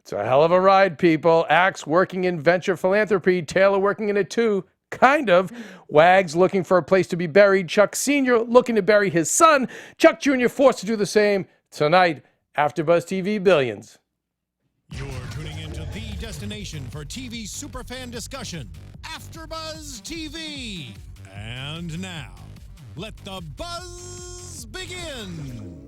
It's a hell of a ride, people. Axe working in venture philanthropy. Taylor working in it too. Kind of. Wags looking for a place to be buried. Chuck Sr. looking to bury his son. Chuck Jr. forced to do the same. Tonight, AfterBuzz TV Billions. You're tuning into the destination for TV superfan discussion, AfterBuzz TV. And now, let the buzz begin.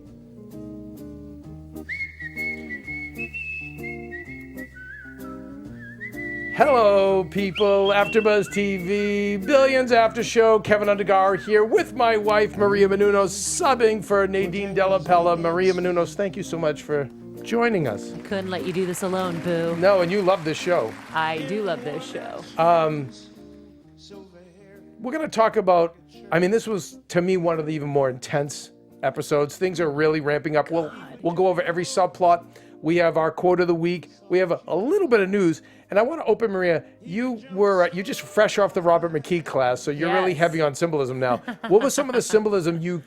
Hello, people. AfterBuzz TV, Billions After Show. Keven Undergaro here with my wife, Maria Menounos, subbing for Nadine Della Pella. Maria Menounos, thank you so much for joining us. I couldn't let you do this alone, boo. No, and you love this show. I do love this show. We're going to talk about, this was, to me, one of the even more intense episodes. Things are really ramping up. We'll go over every subplot. We have our quote of the week. We have a little bit of news. And I want to open, Maria, you just fresh off the Robert McKee class, so you're really heavy on symbolism now. What was some of the symbolism you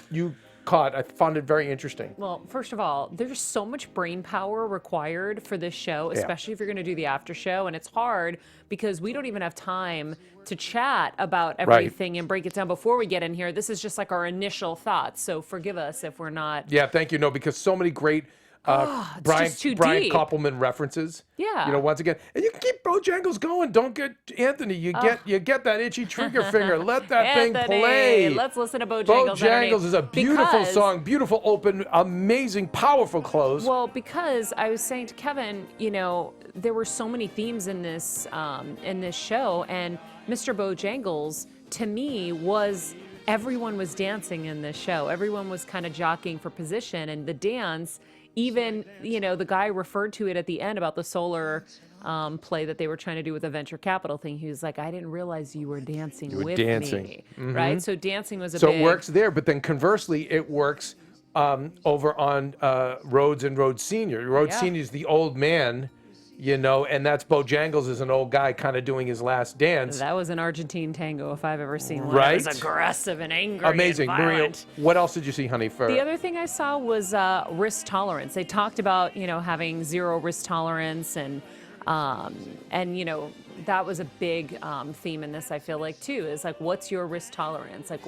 caught? I found it very interesting. Well, first of all, there's so much brain power required for this show, especially if you're going to do the after show. And it's hard because we don't even have time to chat about everything and break it down before we get in here. This is just like our initial thoughts. So forgive us if we're not. Yeah, thank you. No, because so many great Brian Koppelman references. Yeah. Once again, and you can keep Bojangles going. Don't get Anthony. You get that itchy trigger finger. Let that thing play. Let's listen to Bojangles. Bojangles is a beautiful song, beautiful open, amazing, powerful close. Well, because I was saying to Keven, there were so many themes in this show, and Mr. Bojangles to me was. Everyone was dancing in this show. Everyone was kind of jockeying for position, and the dance. Even, the guy referred to it at the end about the solar play that they were trying to do with the venture capital thing. He was like, I didn't realize you were dancing with me. Mm-hmm. Right? So dancing was a So big... it works there, but then conversely, it works over on Rhoades and Rhoades Sr. Rhoades Sr. is the old man, and that's Bojangles is an old guy kind of doing his last dance. That was an Argentine tango if I've ever seen one. Right? It was aggressive and angry Amazing. and violent. Maria, what else did you see, honey? The other thing I saw was risk tolerance. They talked about, having zero risk tolerance and that was a big theme in this, I feel like, too, is like, what's your risk tolerance? Like,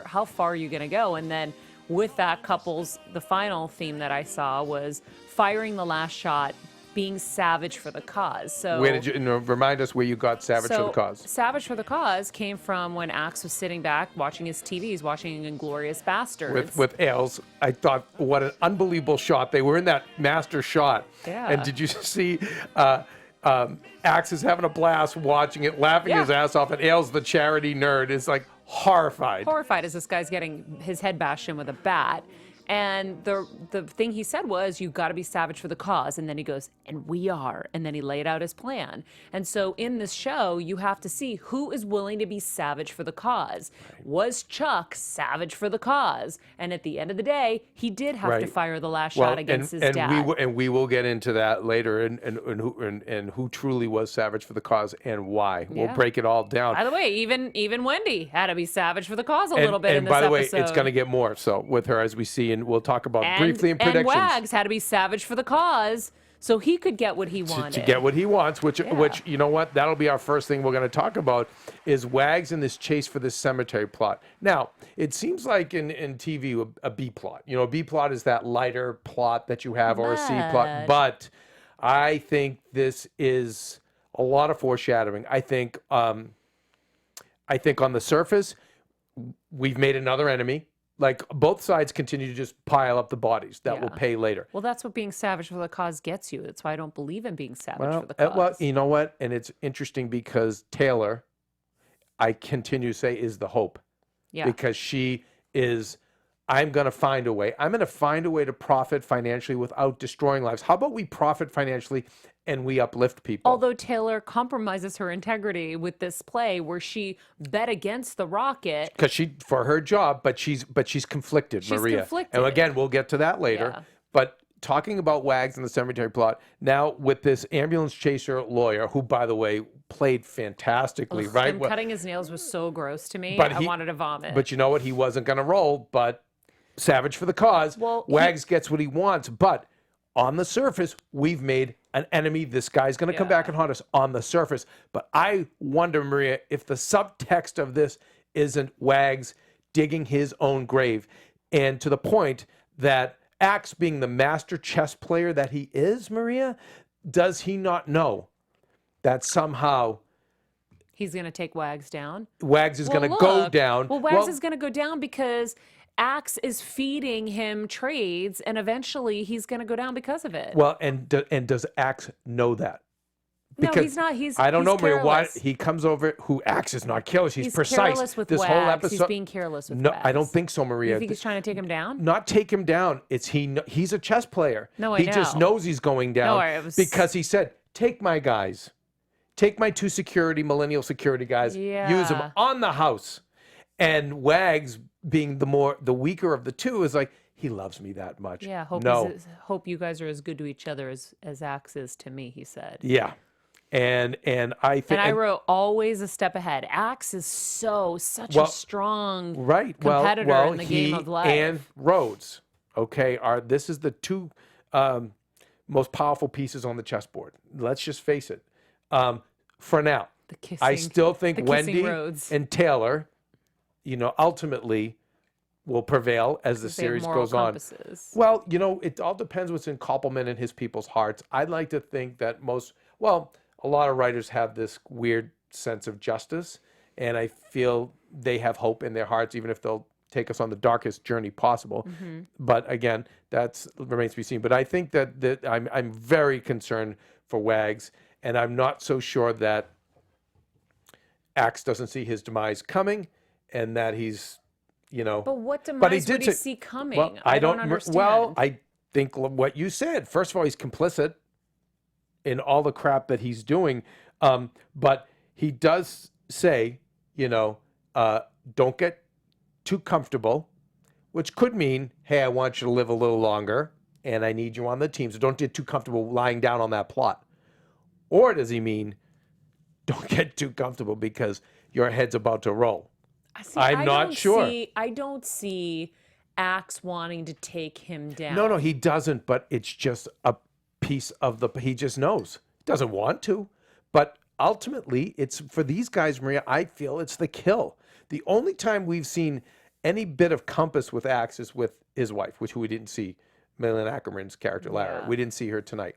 how far are you going to go? And then with that couples, the final theme that I saw was firing the last shot, being savage for the cause. So where did you remind us where you got savage for the cause? Savage for the cause came from when Axe was sitting back watching his TV. He's watching Inglourious Basterds. With Ailes. I thought, what an unbelievable shot. They were in that master shot. Yeah. And did you see Axe is having a blast watching it, laughing his ass off, and Ailes, the charity nerd, is like horrified. Horrified as this guy's getting his head bashed in with a bat. And the thing he said was, you got to be savage for the cause. And then he goes, and we are. And then he laid out his plan. And so in this show, you have to see who is willing to be savage for the cause. Right. Was Chuck savage for the cause? And at the end of the day, he did have to fire the last shot against his dad. We will get into that later and who truly was savage for the cause and why. We'll break it all down. By the way, even Wendy had to be savage for the cause a little bit in this episode. And by the way, it's going to get more so with her as we see. And we'll talk about briefly in predictions. And Wags had to be savage for the cause so he could get what he wanted. To get what he wants, which you know what? That'll be our first thing we're going to talk about is Wags in this chase for this cemetery plot. Now, it seems like in TV, a B plot. A B plot is that lighter plot that you have or a C plot. But I think this is a lot of foreshadowing. I think on the surface, we've made another enemy. Like, both sides continue to just pile up the bodies that will pay later. Well, that's what being savage for the cause gets you. That's why I don't believe in being savage for the cause. Well, you know what? And it's interesting because Taylor, I continue to say, is the hope. Yeah. Because she is, I'm going to find a way. I'm going to find a way to profit financially without destroying lives. How about we profit financially and we uplift people? Although Taylor compromises her integrity with this play where she bet against the rocket. Because for her job, but she's conflicted, Maria. Conflicted. And again, we'll get to that later. Yeah. But talking about Wags and the cemetery plot, now with this ambulance chaser lawyer, who, by the way, played fantastically, right? And cutting his nails was so gross to me. I wanted to vomit. But you know what? He wasn't going to roll, but savage for the cause. Well, Wags gets what he wants. But on the surface, we've made an enemy. This guy's going to come back and haunt us on the surface. But I wonder, Maria, if the subtext of this isn't Wags digging his own grave, and to the point that Axe, being the master chess player that he is, Maria, does he not know that somehow he's going to take Wags down? Wags is going to go down. Well, Wags is going to go down because Axe is feeding him trades, and eventually he's going to go down because of it. Well, and does Axe know that? No, he's not. I don't know, Maria. Why careless. he comes over? Who Axe is not careless. He's precise. Careless with this Wags. whole episode. He's being careless with No, Wags. I don't think so, Maria. You think he's trying to take him down? Not take him down. It's he's a chess player. No, I he know. just knows he's going down because he said, "Take my guys, take my 2 millennial security guys, use them on the house." And Wags, being the weaker of the two, is like, he loves me that much. Yeah. Hope you guys are as good to each other as Axe is to me. He said. Yeah. And I think, and I wrote always a step ahead. Axe is such a strong competitor in the game of life. And Rhoades, okay, this is the 2 most powerful pieces on the chessboard. Let's just face it. For now, I still think Wendy and Taylor, ultimately will prevail as the series goes on. Well, it all depends what's in Koppelman and his people's hearts. I'd like to think that a lot of writers have this weird sense of justice, and I feel they have hope in their hearts, even if they'll take us on the darkest journey possible. But again, that remains to be seen. But I think that I'm very concerned for Wags, and I'm not so sure that Axe doesn't see his demise coming, and that he's, But what demise would he see coming? Well, I don't understand. Well, I think what you said. First of all, he's complicit in all the crap that he's doing. But he does say, don't get too comfortable, which could mean, hey, I want you to live a little longer and I need you on the team. So don't get too comfortable lying down on that plot. Or does he mean, don't get too comfortable because your head's about to roll? I'm not sure. I don't see Axe wanting to take him down. No, he doesn't, but it's just a piece of he just knows. He doesn't want to, but ultimately it's for these guys, Maria, I feel it's the kill. The only time we've seen any bit of compass with Axe is with his wife, who we didn't see, Malin Ackerman's character, Lara. We didn't see her tonight.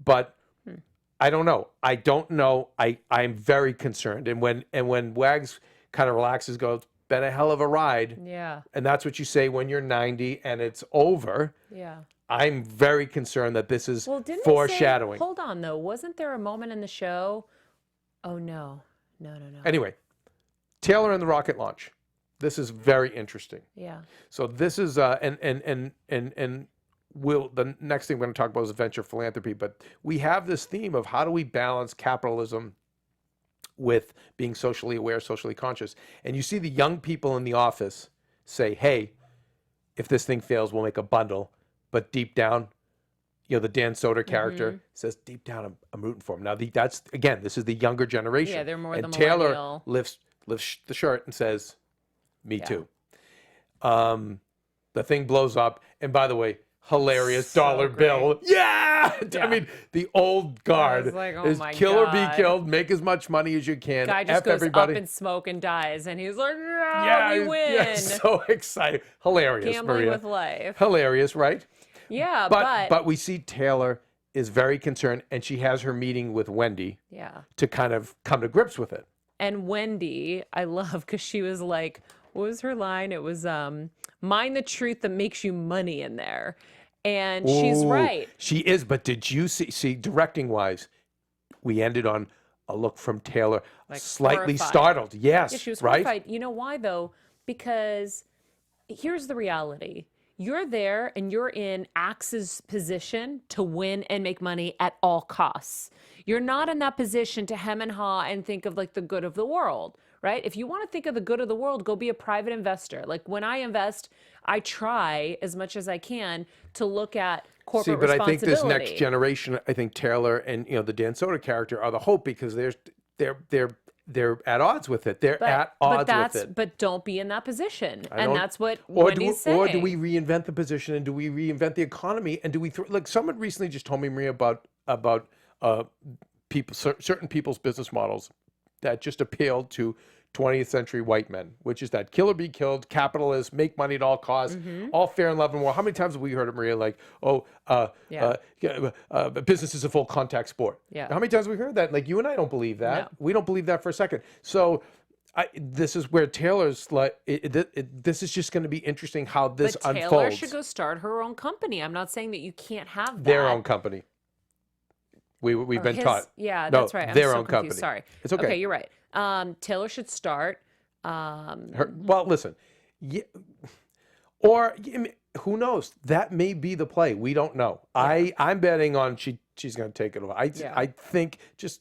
But I don't know. I'm very concerned. And when Wags kind of relaxes, goes, been a hell of a ride. Yeah. And that's what you say when you're 90 and it's over. Yeah. I'm very concerned that this is didn't foreshadowing. Hold on, though. Wasn't there a moment in the show? Oh, no. No. Anyway, Taylor and the rocket launch. This is very interesting. Yeah. So this is the next thing we're going to talk about is venture philanthropy, but we have this theme of how do we balance capitalism with being socially aware, socially conscious. And you see the young people in the office say, hey, if this thing fails, we'll make a bundle. But deep down, the Dan Soder character says, deep down, I'm rooting for him. Now, this is the younger generation. Yeah, they're more the Taylor millennial. lifts the shirt and says, me too. The thing blows up. And by the way, hilarious dollar bill. Yeah! I mean, the old guard is kill or be killed, make as much money as you can. Guy just goes everybody up in smoke and dies, and he's like, we win. Yeah, so excited. Hilarious, Gambling Maria. with life. Hilarious, right? Yeah, but we see Taylor is very concerned, and she has her meeting with Wendy to kind of come to grips with it. And Wendy, I love, because she was like, what was her line? It was, mind the truth that makes you money in there. And she's right. She is, but did you see directing wise, we ended on a look from Taylor, slightly horrified. Startled. Yes, yeah, she was right? horrified. You know why, though? Because here's the reality. You're there and you're in Axe's position to win and make money at all costs. You're not in that position to hem and haw and think of the good of the world, right? If you want to think of the good of the world, go be a private investor. Like when I invest, I try as much as I can to look at corporate responsibility. I think this next generation, I think Taylor and the Dan Soder character are the hope because they're at odds with it. They're at odds with it. But don't be in that position. And that's what Wendy's saying. Or do we reinvent the position and do we reinvent the economy and do we someone recently just told me, Maria, about certain people's business models that just appealed to 20th century white men, which is that kill or be killed, capitalist, make money at all costs, all fair and love and war. How many times have we heard it, Maria? Like, business is a full contact sport. Yeah. How many times have we heard that? Like, you and I don't believe that. No. We don't believe that for a second. So this is where Taylor's like, this is just going to be interesting how this But unfolds. Taylor should go start her own company. I'm not saying that you can't have that. Their own company. We've been taught. Yeah, No, that's right. I'm their so own confused. company. Sorry. It's okay. Okay, you're right. Taylor should start. Well, listen, or who knows? That may be the play. We don't know. Yeah. I'm betting on she's going to take it over. I think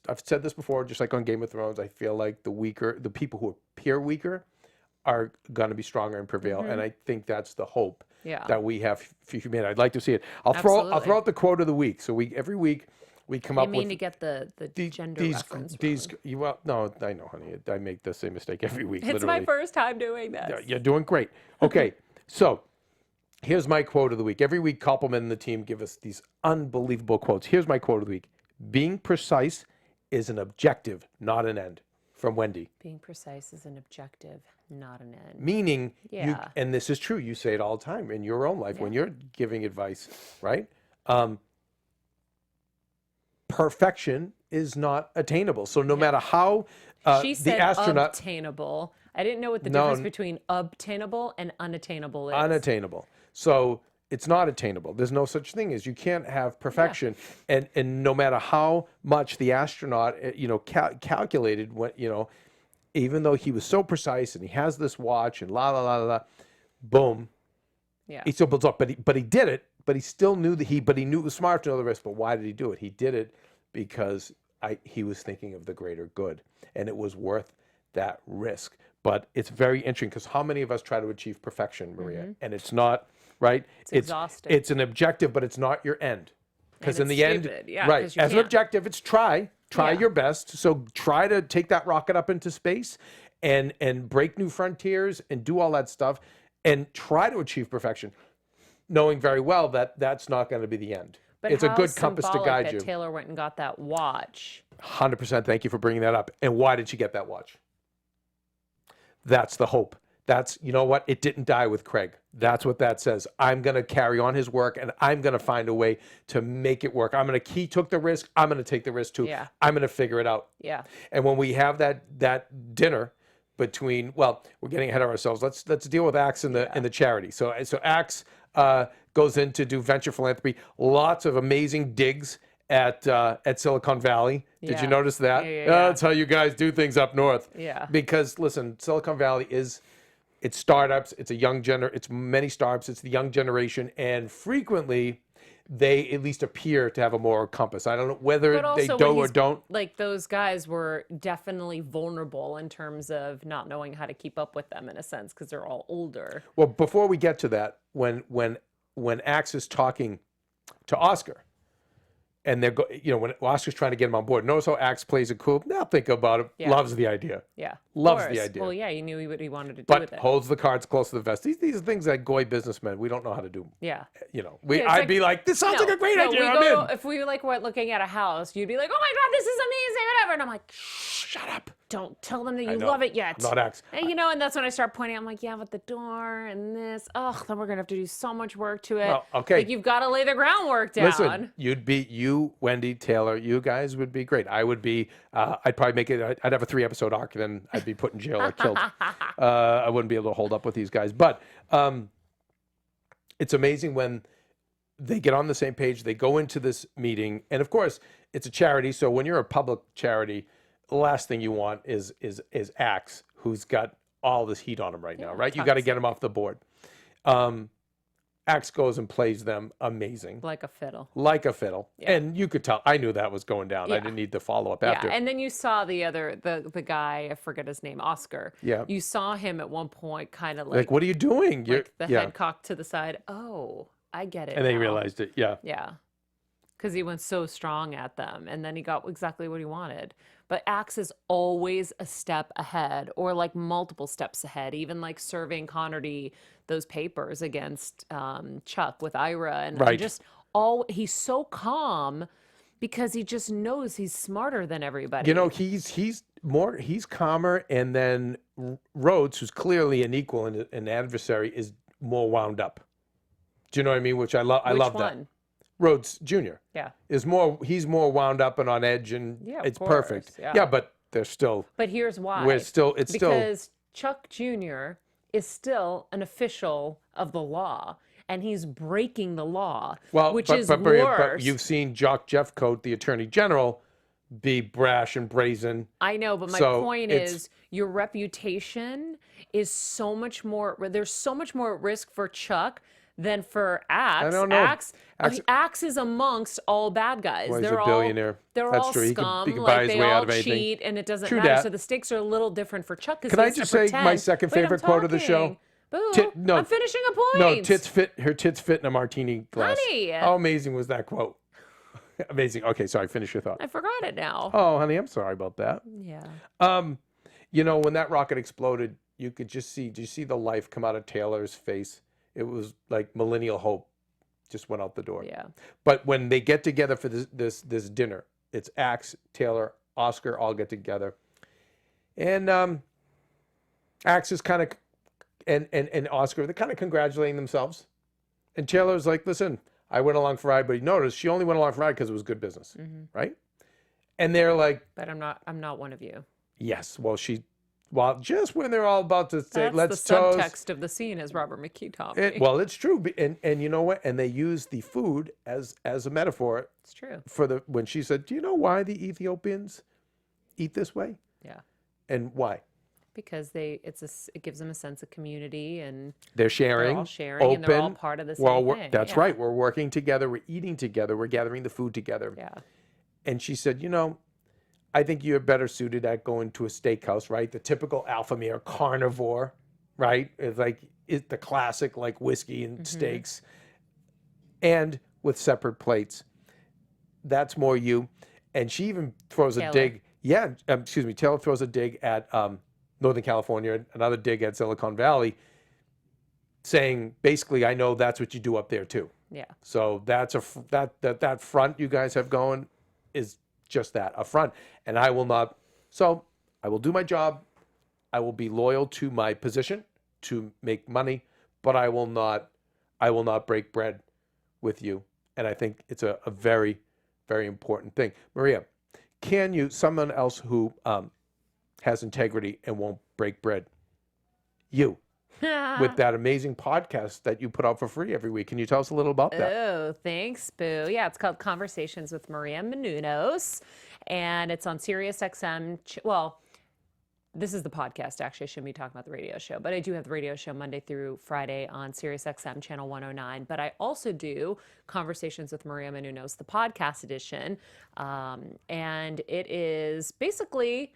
I've said this before, just like on Game of Thrones. I feel like the people who appear weaker are going to be stronger and prevail, and I think that's the hope that we have for humanity. I'd like to see it. I'll throw out the quote of the week. So every week. We come up with to get the gender reference. Well, no, I know, honey. I make the same mistake every week. It's literally. my first time doing this. You're doing great. Okay, so here's my quote of the week. Every week, Koppelman and the team give us these unbelievable quotes. Here's my quote of the week. Being precise is an objective, not an end. From Wendy. Being precise is an objective, not an end. Meaning, and this is true, you say it all the time in your own life when you're giving advice, right? Perfection is not attainable. So no matter how she said the astronaut obtainable. I didn't know what the difference between obtainable and unattainable is. Unattainable. So it's not attainable. There's no such thing as you can't have perfection. And no matter how much the astronaut calculated what even though he was so precise and he has this watch and boom. Yeah. He still builds up, but he did it. But he still knew he knew it was smart to know the risk. But why did he do it? He did it because he was thinking of the greater good, and it was worth that risk. But it's very interesting because how many of us try to achieve perfection, Maria? And it's not, right? It's exhausting. It's an objective, but it's not your end. Because in the stupid. end, right? As an objective, it's try your best. So try to take that rocket up into space and break new frontiers and do all that stuff and try to achieve perfection, knowing very well that that's not going to be the end. But it's a good compass to guide you. Taylor went and got that watch. 100%. Thank you for bringing that up. And why did she get that watch? That's the hope. That's, you know what? It didn't die with Craig. That's what that says. I'm going to carry on his work, and I'm going to find a way to make it work. He took the risk. I'm going to take the risk too. Yeah. I'm going to figure it out. Yeah. And when we have that dinner between, well, we're getting ahead of ourselves. Let's deal with Axe and the charity. So Axe goes in to do venture philanthropy. Lots of amazing digs at Silicon Valley. Did you notice that? Yeah. That's how you guys do things up north. Yeah. Because listen, Silicon Valley it's startups. It's it's many startups. It's the young generation, and frequently they at least appear to have a moral compass. I don't know whether they do or don't. Like those guys were definitely vulnerable in terms of not knowing how to keep up with them in a sense because they're all older. Well, before we get to that, when Axe is talking to Oscar, and when Oscar's trying to get him on board, notice how Axe plays it cool. Now think about it. Yeah. Loves the idea. Yeah. Loves the idea. Well, yeah, he knew what he wanted to do with it. But holds the cards close to the vest. These are things that goy businessmen, we don't know how to do. Yeah. I'd be like, this sounds like a great idea. I'm in. If we were looking at a house, you'd be like, oh my God, this is amazing, whatever. And I'm like, shut up. Don't tell them that you love it yet. Not Axe. And, and that's when I start pointing. I'm like, yeah, but the door and this. Ugh, then we're going to have to do so much work to it. Well, okay. Like, you've got to lay the groundwork down. Listen, you, Wendy, Taylor, you guys would be great. I would be, I'd probably make it, I'd have a 3-episode arc, then I'd be put in jail or killed. I wouldn't be able to hold up with these guys. But it's amazing when they get on the same page, they go into this meeting, and of course, it's a charity. So when you're a public charity, the last thing you want is Axe, who's got all this heat on him right now, right? You got to get him off the board. Axe goes and plays them amazing. Like a fiddle. Yeah. And you could tell, I knew that was going down. Yeah. I didn't need to follow up after. Yeah, and then you saw the guy, I forget his name, Oscar. Yeah. You saw him at one point kind of like, what are you doing? Like the head cocked to the side. Oh, I get it. And then he realized it. Yeah. Yeah. Because he went so strong at them, and then he got exactly what he wanted. But Axe is always a step ahead, or like multiple steps ahead, even like serving Connerty those papers against Chuck with Ira. And right. he's so calm because he just knows he's smarter than everybody. You know, he's calmer, and then Rhoades, who's clearly an equal and an adversary, is more wound up. Do you know what I mean? Which I love. I love that. Rhoades Jr. Yeah. He's more wound up and on edge, and it's perfect. Yeah. But they're still. But here's why. Because Chuck Jr. is still an official of the law, and he's breaking the law, which is worse. But you've seen Jock Jeffcoat, the Attorney General, be brash and brazen. I know, but my point is your reputation is so much more. There's so much more at risk for Chuck than for Axe. I don't know. Axe is amongst all bad guys. Well, they're a billionaire. They're That's all true. scum. He can buy his they way all out of anything. cheat, and it doesn't True matter. that. So the stakes are a little different for Chuck. Can I just say my second favorite quote of the show? Boo! I'm finishing a point. No, her tits fit in a martini glass. Honey. How amazing was that quote? Amazing. Okay, sorry. Finish your thought. I forgot it now. Oh, honey, I'm sorry about that. Yeah. You know, when that rocket exploded, you could just see. Did you see the life come out of Taylor's face? It was like millennial hope just went out the door. Yeah. But when they get together for this dinner, it's Axe, Taylor, Oscar all get together, and Axe is kind of and Oscar, they're kind of congratulating themselves, and Taylor's like, listen, I went along for a ride, but he noticed she only went along for a ride because it was good business, right? And they're like, but I'm not one of you. Yes. Well, just when they're all about to say, That's let's the toast. subtext of the scene, as Robert McKee taught me. Well, it's true, and you know what? And they use the food as a metaphor. It's true. When she said, "Do you know why the Ethiopians eat this way?" Yeah. And why? Because it gives them a sense of community, and they're sharing, they're all sharing, open, and they're all part of the same thing. That's right. We're working together. We're eating together. We're gathering the food together. Yeah. And she said, you know, I think you're better suited at going to a steakhouse, right? The typical alpha male carnivore, right? It's the classic like whiskey and steaks, and with separate plates. That's more you. And she even throws a dig. Yeah, excuse me. Taylor throws a dig at Northern California, another dig at Silicon Valley, saying basically, I know that's what you do up there too. Yeah. So that's that front you guys have going is just that, a front. And I will not. So I will do my job. I will be loyal to my position to make money, but I will not break bread with you. And I think it's a very, very important thing. Maria, can you, someone else who has integrity and won't break bread, you, with that amazing podcast that you put out for free every week. Can you tell us a little about that? Oh, thanks, Boo. Yeah, it's called Conversations with Maria Menounos, and it's on SiriusXM. Well, this is the podcast. Actually, I shouldn't be talking about the radio show, but I do have the radio show Monday through Friday on SiriusXM channel 109. But I also do Conversations with Maria Menounos, the podcast edition, and it is basically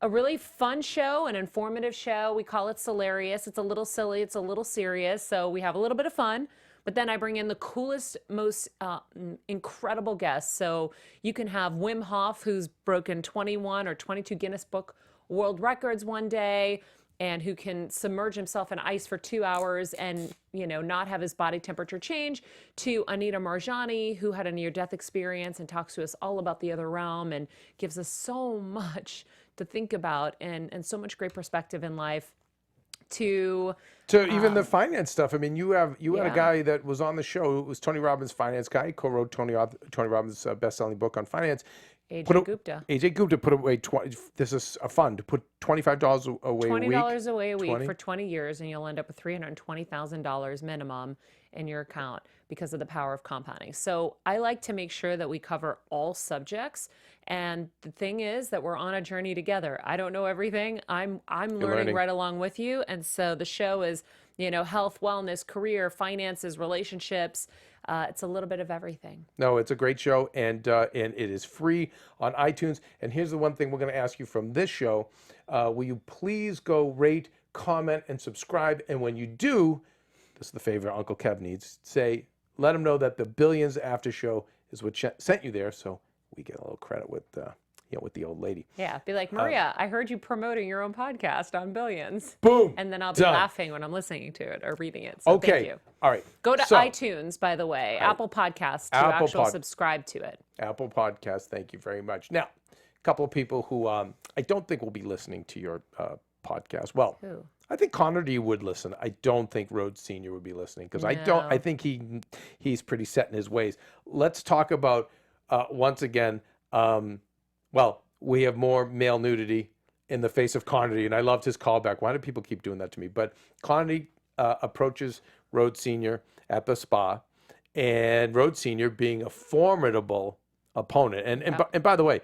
a really fun show, an informative show. We call it Hilarious. It's a little silly. It's a little serious. So we have a little bit of fun. But then I bring in the coolest, most incredible guests. So you can have Wim Hof, who's broken 21 or 22 Guinness Book World Records one day, and who can submerge himself in ice for 2 hours and, you know, not have his body temperature change, to Anita Marjani, who had a near-death experience and talks to us all about the other realm and gives us so much to think about and so much great perspective in life. To even the finance stuff. I mean, you had a guy that was on the show. It was Tony Robbins' finance guy. He co-wrote Tony Robbins' best-selling book on finance. AJ Gupta put away this is a fund to put $25 away a week. $20 away a week for 20 years, and you'll end up with $320,000 minimum in your account because of the power of compounding. So I like to make sure that we cover all subjects. And the thing is that we're on a journey together. I don't know everything. I'm learning right along with you. And so the show is, you know, health, wellness, career, finances, relationships. It's a little bit of everything. No, it's a great show, and it is free on iTunes. And here's the one thing we're going to ask you from this show. Will you please go rate, comment, and subscribe? And when you do, this is the favor Uncle Kev needs, let him know that the Billions After Show is what sent you there, so we get a little credit with with the old lady. Yeah, be like, Maria, I heard you promoting your own podcast on Billions. Boom. And then I'll be Done. laughing when I'm listening to it or reading it. So Okay. thank you. All right. Go to So, iTunes, by the way, Apple Podcasts to Apple actually subscribe to it. Apple Podcast, thank you very much. Now, a couple of people who I don't think will be listening to your podcast. Well, Who? I think Connor D would listen. I don't think Rhoades Sr. would be listening because I think he's pretty set in his ways. Let's talk about once again. Well, we have more male nudity in the face of Connor D, and I loved his callback. Why do people keep doing that to me? But Connor D approaches Rhoades Sr. at the spa, and Rhoades Sr. being a formidable opponent. And by the way,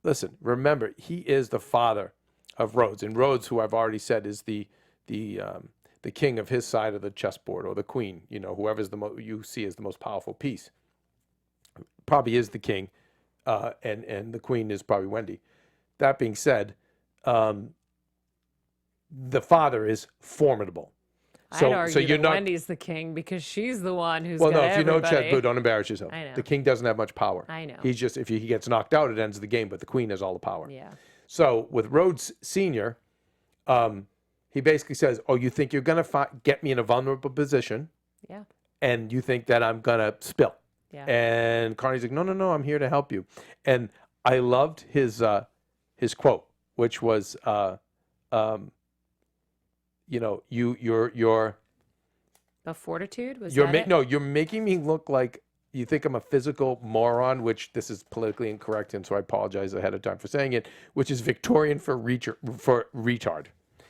listen, remember, he is the father of Rhoades, and Rhoades, who I've already said is the king of his side of the chessboard, or the queen, whoever's you see as the most powerful piece, probably is the king, and the queen is probably Wendy. That being said, the father is formidable. I'd argue that Wendy's the king because she's the one who's got if you know everybody. chess, don't embarrass yourself. I know. The king doesn't have much power. I know. He's just, if he gets knocked out, it ends the game, but the queen has all the power. Yeah. So with Rhoades Sr., he basically says, oh, you think you're going to get me in a vulnerable position? Yeah. And you think that I'm going to spill? Yeah. And Carney's like, no, I'm here to help you. And I loved his quote, which was, you're A fortitude? Was you're that it? no, you're making me look like you think I'm a physical moron, which this is politically incorrect, and so I apologize ahead of time for saying it, which is Victorian for retard.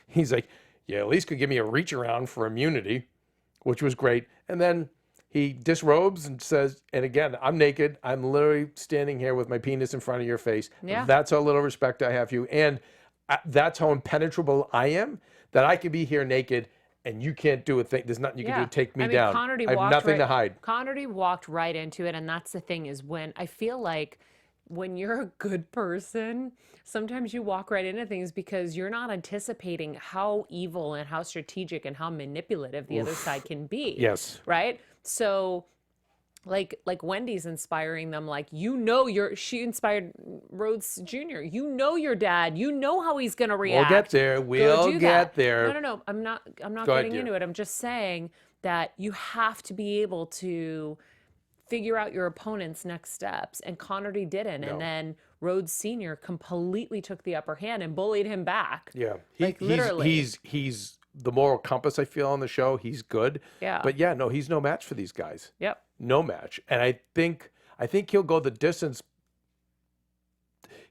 He's like, yeah, at least could give me a reach around for immunity, which was great. And then he disrobes and says, and again, I'm naked. I'm literally standing here with my penis in front of your face. Yeah. That's how little respect I have for you. And that's how impenetrable I am, that I could be here naked and you can't do a thing. There's nothing you can do to take me down. I have nothing to hide. Connery walked right into it, and that's the thing is when I feel like when you're a good person, sometimes you walk right into things because you're not anticipating how evil and how strategic and how manipulative the other side can be. Yes. Right? So like Wendy's inspiring them, like, she inspired Rhoades Jr. You know your dad. You know how he's gonna react. We'll get there. We'll get there. No. I'm not Go getting ahead, into it. I'm just saying that you have to be able to figure out your opponent's next steps. And Connery didn't. And then Rhoades Sr. completely took the upper hand and bullied him back. Yeah. Literally. He's the moral compass, I feel, on the show. He's good. Yeah. But yeah, no, he's no match for these guys. Yep. No match. And I think he'll go the distance.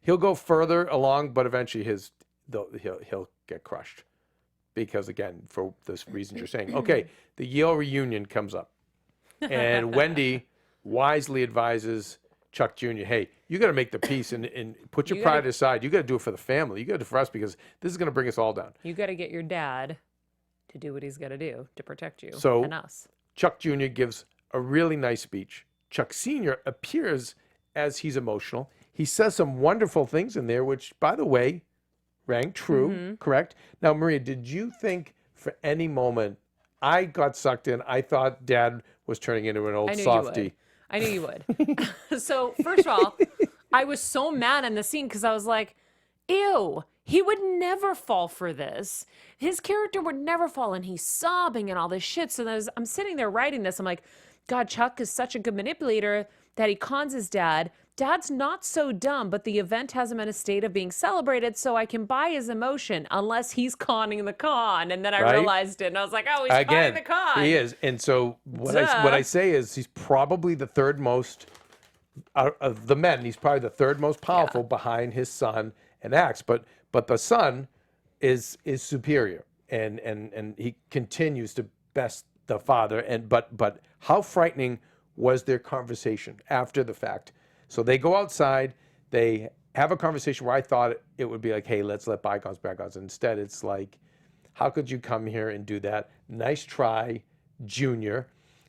He'll go further along, but eventually he'll get crushed. Because again, for the reasons you're saying. Okay, the Yale reunion comes up. And Wendy wisely advises Chuck Jr., hey, you got to make the peace and put your pride aside. You got to do it for the family. You got to do it for us because this is going to bring us all down. You got to get your dad to do what he's got to do to protect you and us. Chuck Jr. gives a really nice speech. Chuck Sr. appears as he's emotional. He says some wonderful things in there, which, by the way, rang true, correct? Now, Maria, did you think for any moment I got sucked in? I thought Dad was turning into an old softie. I knew you would. So, first of all, I was so mad in the scene because I was like, ew, he would never fall for this. His character would never fall, and he's sobbing and all this shit. So I'm sitting there writing this. I'm like, God, Chuck is such a good manipulator that he cons his dad. Dad's not so dumb, but the event has him in a state of being celebrated, so I can buy his emotion unless he's conning the con. And then I realized it, and I was like, oh, he's conning the con. He is. And so what I say is he's probably the third most, of the men, he's probably the third most powerful behind his son and Axe. But the son is superior, and he continues to best the father. But how frightening was their conversation after the fact? So they go outside, they have a conversation where I thought it would be like, hey, let's let bygones be bygones. Instead, it's like, how could you come here and do that? Nice try, Junior.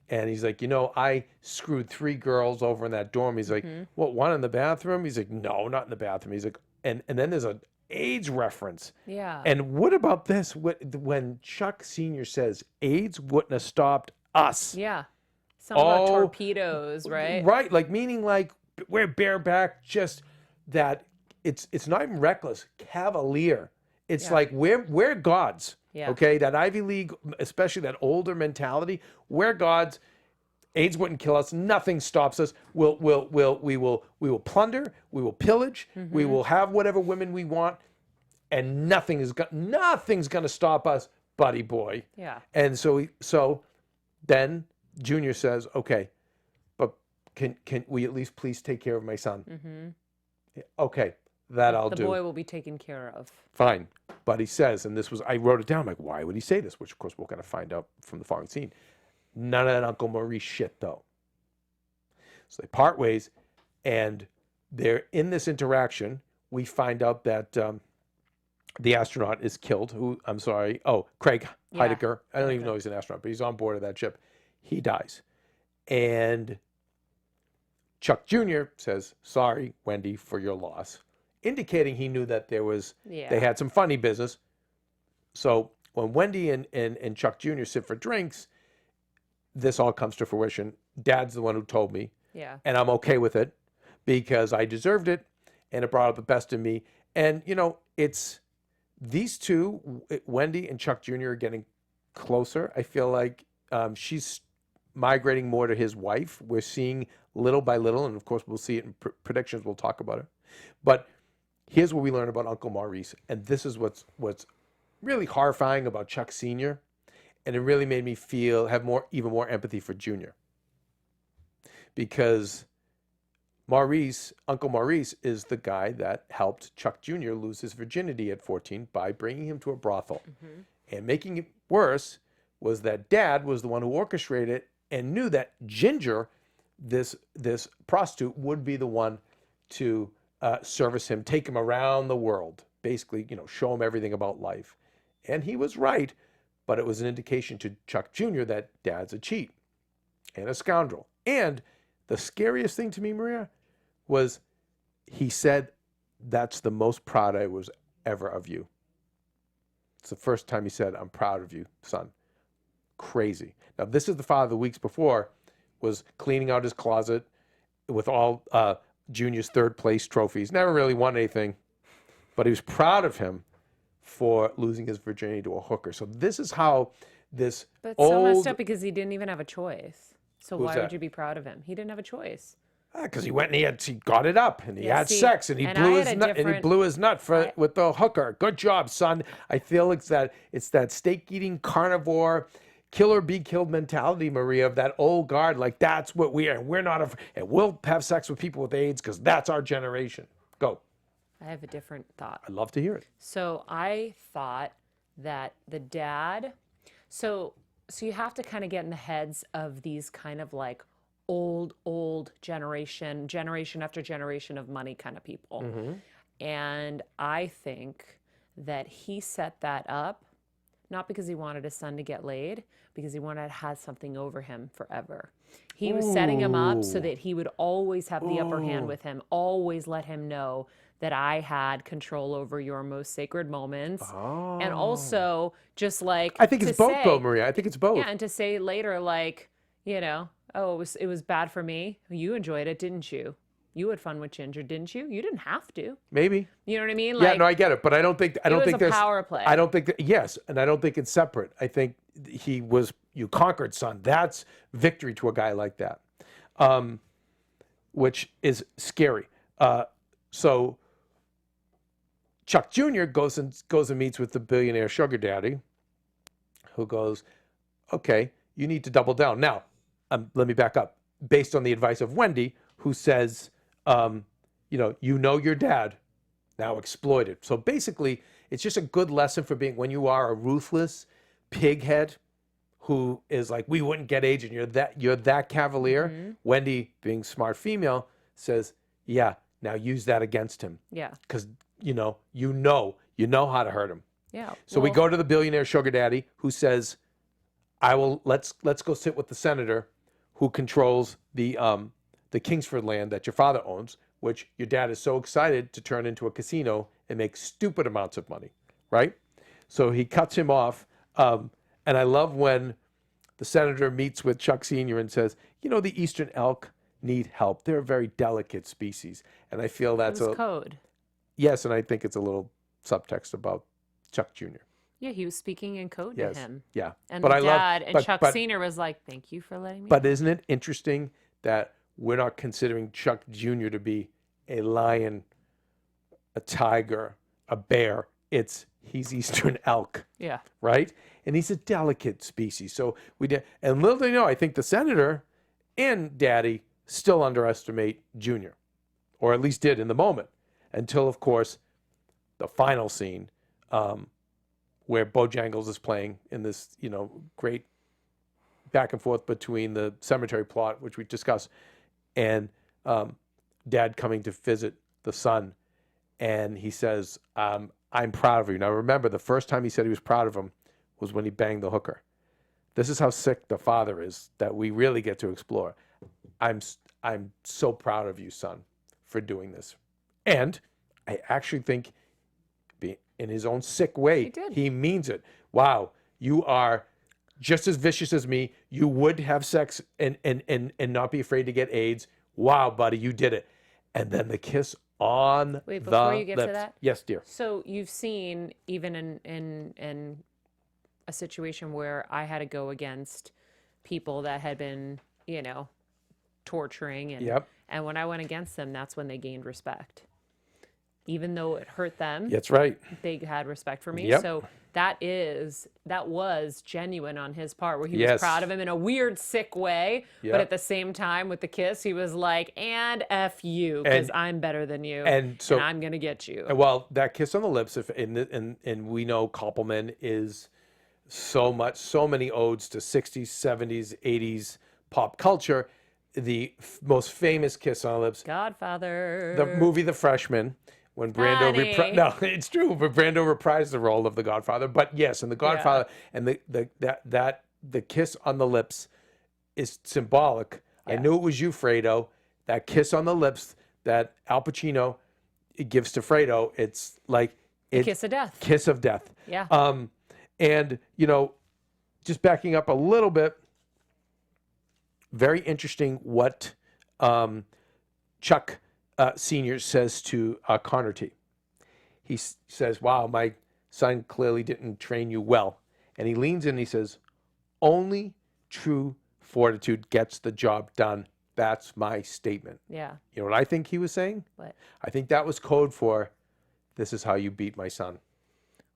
And he's like, I screwed 3 girls over in that dorm. He's like, what, one in the bathroom? He's like, no, not in the bathroom. He's like, and then there's an AIDS reference. Yeah. And what about this? When Chuck Sr. says AIDS wouldn't have stopped us. Yeah. Something about torpedoes, right? Right. Like, meaning like, we're bareback, just that it's not even reckless, cavalier. It's Yeah. like we're gods. Yeah. Okay, that Ivy League, especially that older mentality, we're gods. AIDS wouldn't kill us. Nothing stops us. We will plunder. We will pillage. We will have whatever women we want, and nothing's gonna stop us, buddy boy. Yeah. And so then Junior says, okay, but can we at least please take care of my son? Okay, that I'll The do. boy will be taken care of. Fine. But he says, and I wrote it down, I'm like, why would he say this? Which, of course, we're going to find out from the following scene. None of that Uncle Maurice shit, though. So they part ways, and they're in this interaction. We find out that the astronaut is killed. Craig Yeah. Heidegger. I don't even know he's an astronaut, but he's on board of that ship. He dies. And Chuck Jr. says, sorry, Wendy, for your loss, indicating he knew that they had some funny business. So when Wendy and Chuck Jr. sit for drinks, this all comes to fruition. Dad's the one who told me. Yeah. And I'm okay with it because I deserved it and it brought out the best in me. And, it's these two, Wendy and Chuck Jr., are getting closer. I feel like she's migrating more to his wife. We're seeing little by little, and of course we'll see it in predictions. We'll talk about it. But here's what we learn about Uncle Maurice, and this is what's really horrifying about Chuck Sr., and it really made me have even more empathy for Junior. Because Uncle Maurice is the guy that helped Chuck Jr. lose his virginity at 14 by bringing him to a brothel. And making it worse was that Dad was the one who orchestrated it and knew that Ginger, this prostitute, would be the one to service him, take him around the world, basically, show him everything about life. And he was right, but it was an indication to Chuck Jr. that Dad's a cheat and a scoundrel. And the scariest thing to me, Maria, was he said, that's the most proud I was ever of you. It's the first time he said, I'm proud of you, son. Crazy. Now, this is the father the weeks before was cleaning out his closet with all Junior's third place trophies. Never really won anything, but he was proud of him for losing his virginity to a hooker. So this is how this But old... so messed up because he didn't even have a choice. So Who's why that? would you be proud of him? He didn't have a choice. Because he went and he got it up and he Yeah, had see, sex and he and blew I his had a nut and he different- blew his nut with the hooker. Good job, son. I feel it's that steak eating carnivore kill or be killed mentality, Maria, of that old guard. Like that's what we are. And we're not and we'll have sex with people with AIDS because that's our generation. Go. I have a different thought. I'd love to hear it. So I thought that the dad, so you have to kind of get in the heads of these kind of like old generation after generation of money kind of people. And I think that he set that up, not because he wanted his son to get laid, because he wanted to have something over him forever. He was setting him up so that he would always have the upper hand with him, always let him know that I had control over your most sacred moments. And also just like, I think it's to both, say- though, Maria. I think it's both. Yeah, and to say later, like, oh, it was bad for me. You enjoyed it, didn't you? You had fun with Ginger, didn't you? You didn't have to. Maybe. You know what I mean? Yeah, no, I get it, but I don't think was a there's power play. I don't think that, yes, and I don't think it's separate. I think you conquered, son. That's victory to a guy like that, which is scary. So Chuck Jr. goes and meets with the billionaire sugar daddy, who goes, okay, you need to double down. Now, let me back up. Based on the advice of Wendy, who says, you know your dad, now exploit it. So basically, it's just a good lesson for when you are a ruthless pighead who is like, we wouldn't get age, and you're that cavalier. Wendy, being smart female, says, yeah, now use that against him. Yeah. Because you know how to hurt him. Yeah. So we go to the billionaire sugar daddy who says, let's go sit with the senator who controls the Kingsford land that your father owns, which your dad is so excited to turn into a casino and make stupid amounts of money, right? So he cuts him off. And I love when the senator meets with Chuck Sr. and says, the eastern elk need help. They're a very delicate species. And I feel that's It was code. Yes, and I think it's a little subtext about Chuck Jr. Yeah, he was speaking in code Yes. to him. Yeah. And But the I love- dad and but- Chuck but- Sr. was like, thank you for letting me. But isn't it interesting that we're not considering Chuck Jr. to be a lion, a tiger, a bear? He's Eastern elk, Yeah. right? And he's a delicate species. So we did, and little do they know, I think the senator and Daddy still underestimate Junior, or at least did in the moment, until of course the final scene, where Bojangles is playing in this, great back and forth between the cemetery plot, which we discussed, and Dad coming to visit the son, and he says, I'm proud of you. Now remember, the first time he said he was proud of him was when he banged the hooker. This is how sick the father is that we really get to explore. I'm so proud of you, son, for doing this. And I actually think, in his own sick way, he means it. Wow, you are just as vicious as me. You would have sex and not be afraid to get AIDS. Wow, buddy, you did it. And then the kiss on the lips. Before you get to that? Yes, dear. So you've seen, even in a situation where I had to go against people that had been, torturing. And when I went against them, that's when they gained respect. Even though it hurt them, That's right. they had respect for me. Yep. So that was genuine on his part, where he was Yes. proud of him in a weird, sick way. Yep. But at the same time, with the kiss, he was like, and F you, because And- I'm better than you. and so- I'm going to get you. Well, that kiss on the lips, and we know Koppelman is so many odes to 60s, 70s, 80s pop culture. The most famous kiss on the lips, Godfather. the movie The Freshman, when Brando Honey. no, it's true, but Brando reprised the role of the Godfather. But yes, in the Godfather, and the kiss on the lips is symbolic. I knew it was you, Fredo. That kiss on the lips that Al Pacino gives to Fredo, it's like The kiss of death. Kiss of death. Yeah. And just backing up a little bit, very interesting what Chuck Sr. says to Connor T. He says, wow, my son clearly didn't train you well. And he leans in and he says, only true fortitude gets the job done. That's my statement. Yeah. You know what I think he was saying? What? I think that was code for, this is how you beat my son.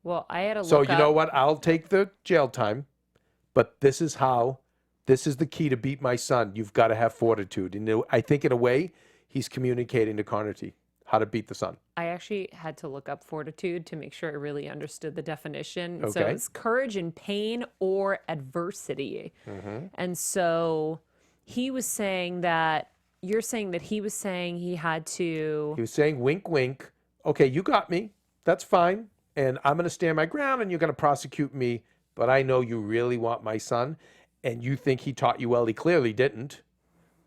Well, I had to look So up. you know what? I'll take the jail time, but this is the key to beat my son. You've got to have fortitude. And I think in a way, he's communicating to Connor T how to beat the son. I actually had to look up fortitude to make sure I really understood the definition. So Okay. it's courage in pain or adversity. Mm-hmm. And so he was saying that, you're saying that he was saying he had to. He was saying, wink, wink. Okay, you got me. That's fine. And I'm going to stand my ground and you're going to prosecute me. But I know you really want my son. And you think he taught you well. He clearly didn't.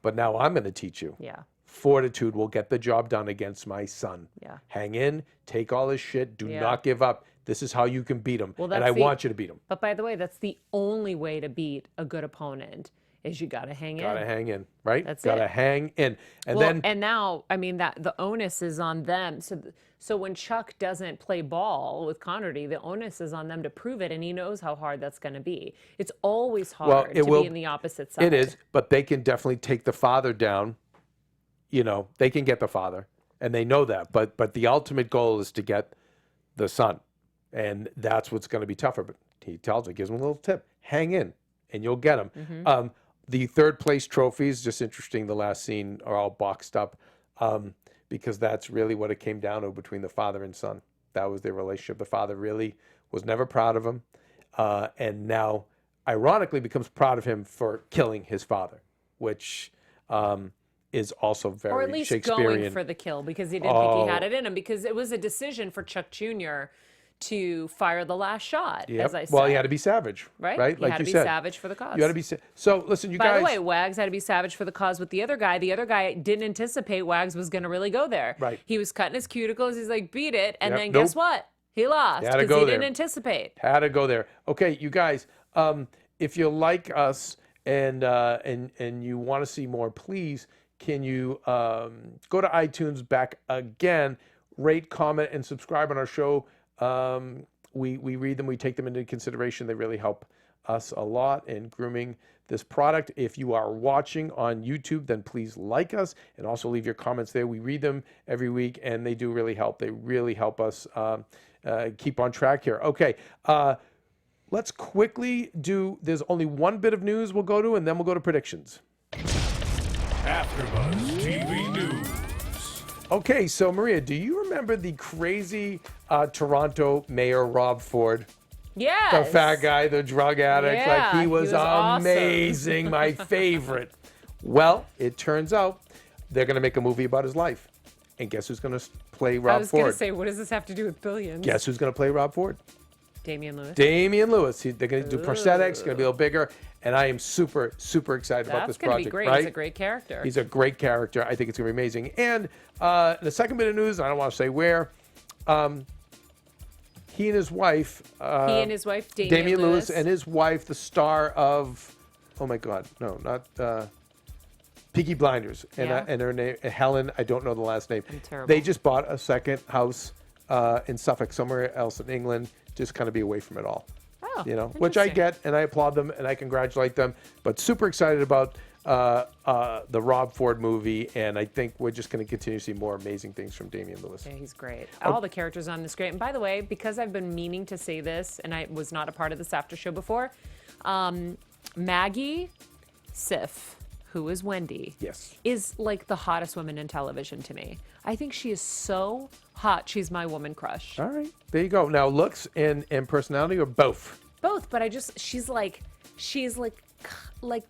But now I'm going to teach you. Yeah. Fortitude will get the job done against my son. Yeah. Hang in, take all his shit, do Yeah. not give up. This is how you can beat him. Well, and I that's want you to beat him. But by the way, that's the only way to beat a good opponent, is you got to hang Gotta in. hang in, right? That's Gotta it. hang in. And Well, then and now, I mean, that the onus is on them. So when Chuck doesn't play ball with Connerty, the onus is on them to prove it, and he knows how hard that's going to be. It's always hard to be in the opposite side. It is, but they can definitely take the father down. They can get the father, and they know that. But the ultimate goal is to get the son, and that's what's going to be tougher. But he gives him a little tip: hang in, and you'll get him. Mm-hmm. The third place trophies, just interesting. The last scene are all boxed up, because that's really what it came down to between the father and son. That was their relationship. The father really was never proud of him, and now, ironically, becomes proud of him for killing his father, which is also very Or at least Shakespearean. going for the kill, because he didn't think he had it in him, because it was a decision for Chuck Jr. to fire the last shot, Yep. as I said. Well, he had to be savage, right? Right, He like had you to be said. savage for the cause. You had to be so. Listen, you By guys. the way, Wags had to be savage for the cause with the other guy. The other guy didn't anticipate Wags was going to really go there. Right. He was cutting his cuticles. He's like, beat it. And Yep. then Nope. guess what? He lost Had to because go he there. didn't anticipate. Had to go there. Okay, you guys. If you like us and you want to see more, please can you go to iTunes back again, rate, comment, and subscribe on our show. We read them. We take them into consideration. They really help us a lot in grooming this product. If you are watching on YouTube, then please like us and also leave your comments there. We read them every week, and they do really help. They really help us keep on track here. Okay, let's quickly do, there's only one bit of news we'll go to, and then we'll go to predictions. AfterBuzz TV News. Okay, so Maria, do you remember the crazy Toronto mayor, Rob Ford? Yes. The fat guy, the drug addict. Yeah, Like, he was awesome. amazing, my favorite. Well, it turns out they're going to make a movie about his life. And guess who's going to play Rob I was going Ford? to say, what does this have to do with Billions? Guess who's going to play Rob Ford? Damian Lewis. Damian Lewis. They're going to do prosthetics. It's going to be a little bigger. And I am super, super excited about this That's going to project. be great. Right? He's a great character. He's a great character. I think it's going to be amazing. And the second bit of news, I don't want to say where, he and his wife, Damian Lewis, and his wife, the star of, oh my God, no, not Peaky Blinders, and Yeah. and her name Helen. I don't know the last name. I'm terrible. They just bought a second house in Suffolk, somewhere else in England, just kind of be away from it all. Oh, You know, which I interesting. get, and I applaud them, and I congratulate them. But super excited about the Rob Ford movie, and I think we're just going to continue to see more amazing things from Damian Lewis. Yeah, he's great. All the characters on this great. And by the way, because I've been meaning to say this, and I was not a part of this after show before, Maggie Siff, who is Wendy, Yes. is like the hottest woman in television to me. I think she is so hot. She's my woman crush. All right, there you go. Now, looks and personality, or both? Both, but she's like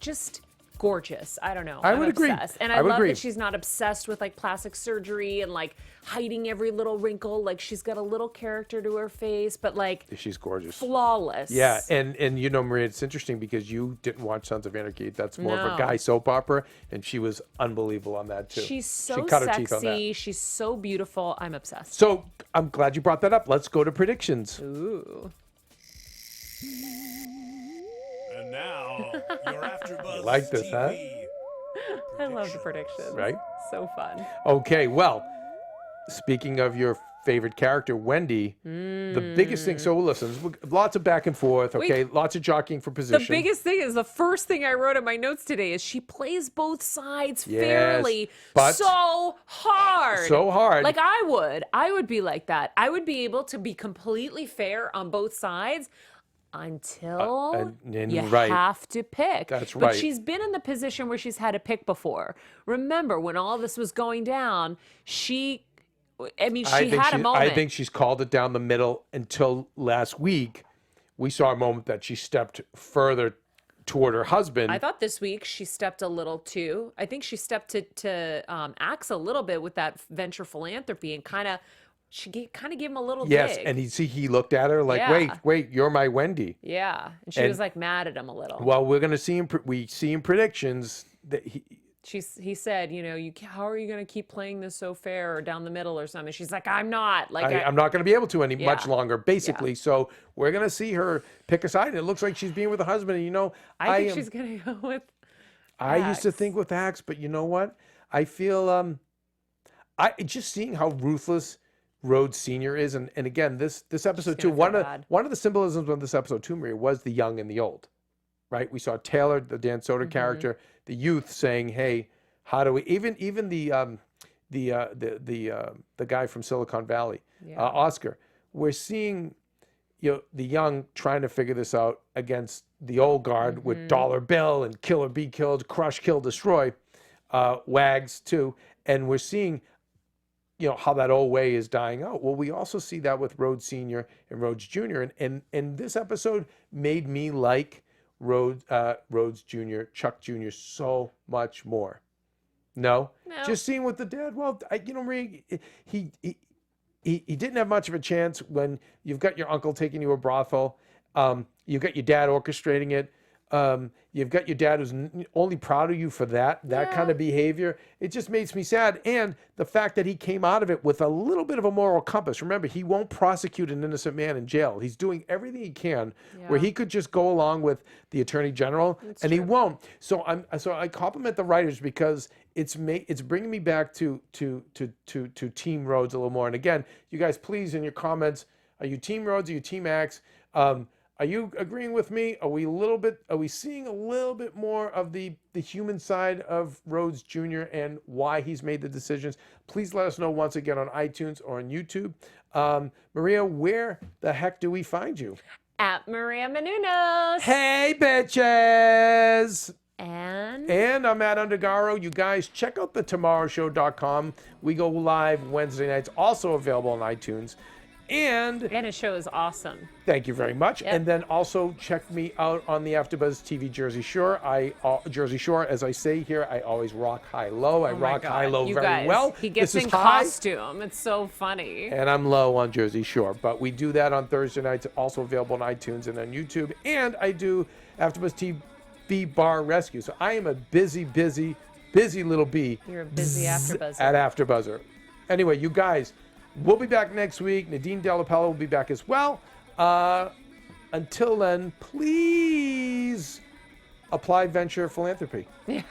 just gorgeous. I don't know. I I'm would agree. obsessed. And I I would love agree. that she's not obsessed with like plastic surgery and like hiding every little wrinkle. Like she's got a little character to her face, but like She's gorgeous. flawless. Yeah, and you know, Maria, it's interesting because you didn't watch Sons of Anarchy. That's more of a No. guy soap opera, and she was unbelievable on that too. She's so she cut her teeth on that. sexy. She's so beautiful. I'm obsessed. So I'm glad you brought that up. Let's go to predictions. Ooh. And now, your AfterBuzz like this, huh? TV. I love the predictions. Right? So fun. Okay, well, speaking of your favorite character, Wendy, the biggest thing. So listen, lots of back and forth. Okay, lots of jockeying for The position. biggest thing is the first thing I wrote in my notes today is she plays both sides Yes, fairly but- so hard. So hard. Like I would be like that. I would be able to be completely fair on both sides until and you right. have to pick. That's But right. she's been in the position where she's had to pick before. Remember when all this was going down, she had a moment. I think she's called it down the middle until last week. We saw a moment that she stepped further toward her husband. I thought this week she stepped a little too. I think she stepped to Axe a little bit with that venture philanthropy and kind of gave him a little yes, dig. and he looked at her like, Yeah. wait, you're my Wendy. Yeah, and she was like mad at him a little. Well, we're gonna see him. We see in predictions that He said, how are you going to keep playing this so fair or down the middle or something? She's like, I'm not. Like I'm not going to be able to much Yeah. longer, basically. So we're going to see her pick a side. And it looks like she's being with a husband. And, you know, I think she's going to go with. I used to Axe. think with Axe, but you know what? I feel I just seeing how ruthless Rhoades Sr. is, and again, this episode too. gonna feel bad. One of the symbolisms of this episode too, Maria, was the young and the old. Right? We saw Taylor, the Dan Soder Mm-hmm. character, the youth saying, "Hey, how do we?" Even the guy from Silicon Valley, Yeah. Oscar. We're seeing, the young trying to figure this out against the old guard Mm-hmm. with Dollar Bill and Kill or Be Killed, Crush, Kill, Destroy, Wags too, and we're seeing, how that old way is dying out. Well, we also see that with Rhoades Sr. and Rhoades Jr. And this episode made me like Rhoades Jr., Chuck Jr. so much more. No? Just seeing with the dad. Well, Maria, he didn't have much of a chance when you've got your uncle taking you to a brothel. You've got your dad orchestrating it. You've got your dad who's only proud of you for that kind of behavior. It just makes me sad. And the fact that he came out of it with a little bit of a moral compass. Remember, he won't prosecute an innocent man in jail. He's doing everything he can where he could just go along with the attorney general, and he won't. So I compliment the writers because it's bringing me back to Team Rhoades a little more. And again, you guys, please, in your comments, are you Team Rhoades? Are you Team Axe? Are you agreeing with me? Are we seeing a little bit more of the human side of Rhoades Jr. and why he's made the decisions? Please let us know once again on iTunes or on YouTube. Maria, where the heck do we find you? At Maria Menounos. Hey, bitches! And I'm at Undergaro. You guys, check out the tomorrowshow.com. We go live Wednesday nights, also available on iTunes. And his show is awesome. Thank you very much. Yep. And then also check me out on the AfterBuzz TV Jersey Shore. Jersey Shore, as I say here, I always rock high-low. I rock high-low you very guys, well. He gets This in is high, costume. It's so funny. and I'm low on Jersey Shore. But we do that on Thursday nights, also available on iTunes and on YouTube. And I do AfterBuzz TV Bar Rescue. So I am a busy little bee. You're a busy AfterBuzzer. At AfterBuzzer. Anyway, you guys, we'll be back next week. Nadine Delapella will be back as well. Until then, please apply venture philanthropy. Yeah.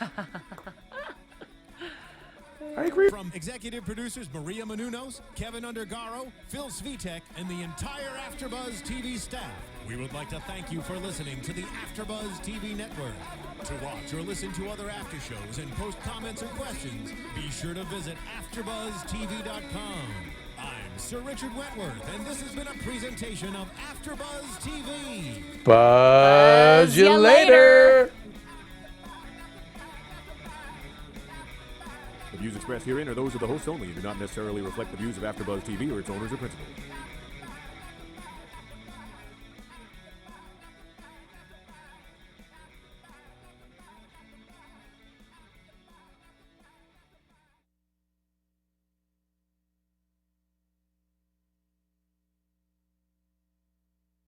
I agree. From executive producers Maria Menounos, Keven Undergaro, Phil Svitek, and the entire AfterBuzz TV staff, we would like to thank you for listening to the AfterBuzz TV network. To watch or listen to other after shows and post comments or questions, be sure to visit AfterBuzzTV.com. I'm Sir Richard Wentworth, and this has been a presentation of AfterBuzz TV. Buzz you later. The views expressed herein are those of the hosts only and do not necessarily reflect the views of AfterBuzz TV or its owners or principals.